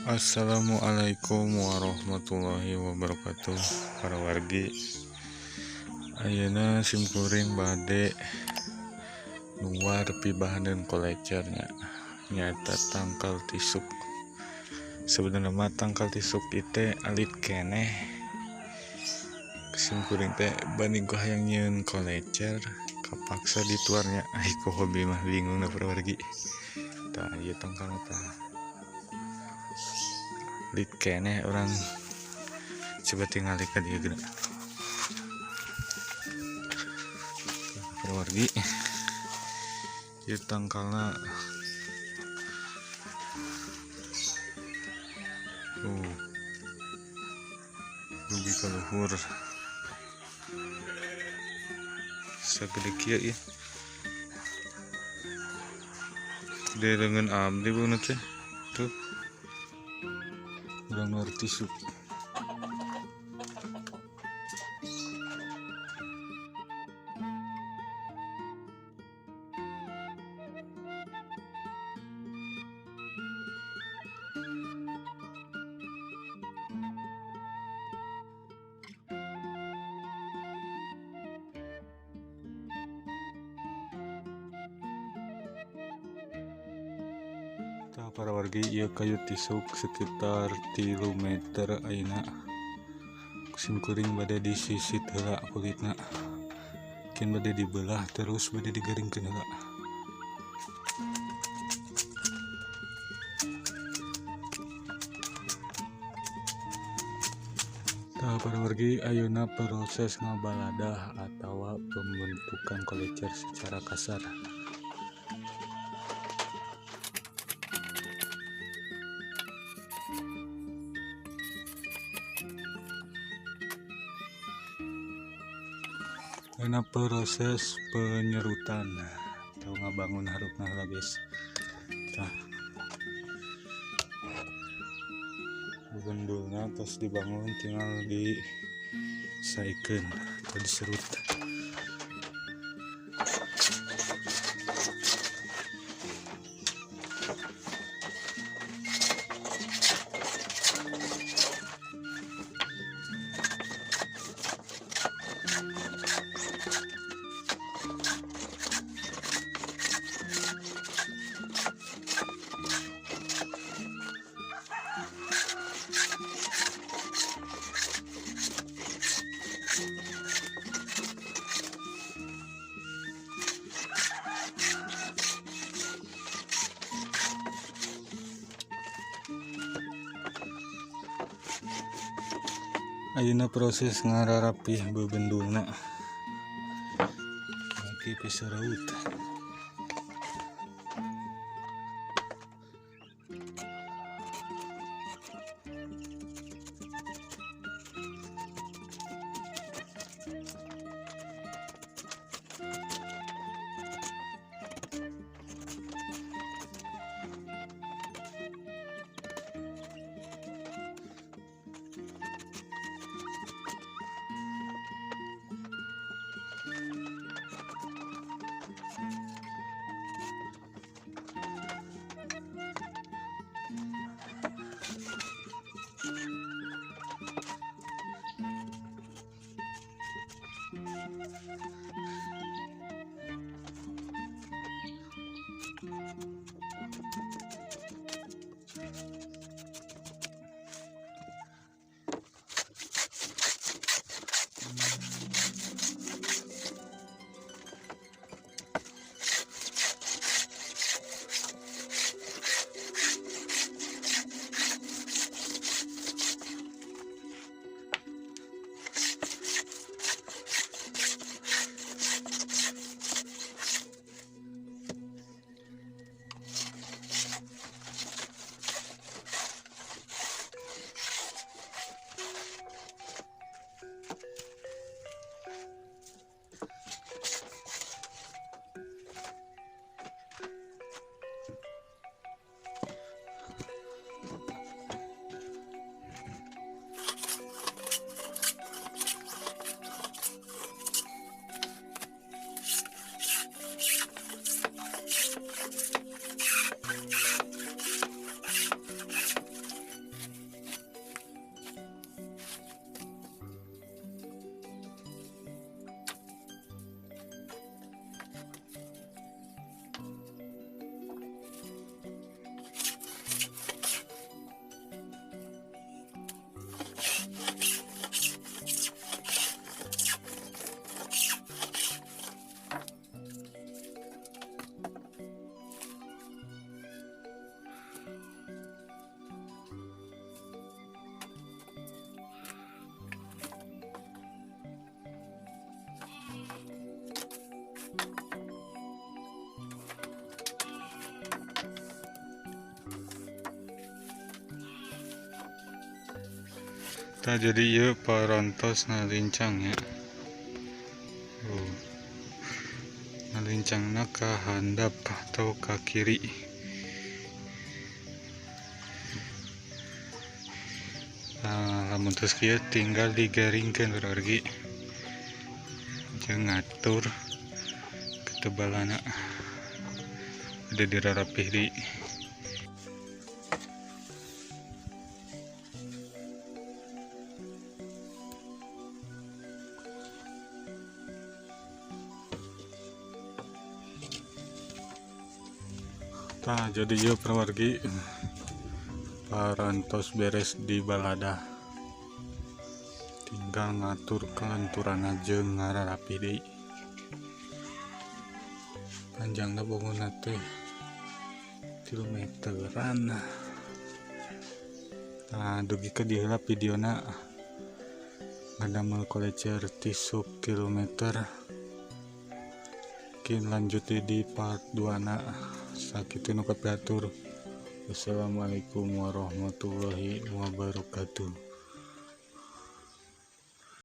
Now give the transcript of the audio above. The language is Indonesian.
Assalamualaikum warahmatullahi wabarakatuh. Para wargi, ayeuna simkuring bade nuar pibahan kolecernya nyata tangkal tisuk. Sebenarnya mah tangkal tisuk itu alit keneh simkuring teh banding ku hayang nyieun kolecer kapaksa dituarnya ku hobi mah bingung na para wargi. Tah ieu tangkal tah lit keneh orang coba tinggal ke dia gede wargi itu tangkalna lebih ke luhur segede kia ya dia dengan abdi bu nanti tuh udah ngerti sup. Para wargi ieu kayu tisuk sekitar 3 meter ayeuna simkuring bade disisit heula kulitna kin bade dibelah terus bade digaringkeun heula. Para wargi ayeuna proses ngabaladah atau pembentukan kolecer secara kasar. Karena proses penyerutan atau ngabangun harupna heula guys. Tah bendulna terus dibangun tinggal disaikeun atau diserut. Ayeuna proses ngararapih bebendulna make pisau raut. Tak jadi ya parantos nalincang ya. Nalincangna ke handap atau ke kiri. Nah, lamun terus kieu tinggal digaringkeun berarti jeung ngatur ketebalanna ada dirarapih di. Nah, jadi ya perwargi parantos beres di balada, tinggal ngatur kelenturan aja ngararapi deui. Panjangna bangunna teh kilometeran. Nah, dugi ke diheula videona ngadamel kolecer tisuk kilometer. Mungkin lanjut di part 2 na. Sakitu nu kapiatur. Wassalamualaikum warahmatullahi wabarakatuh.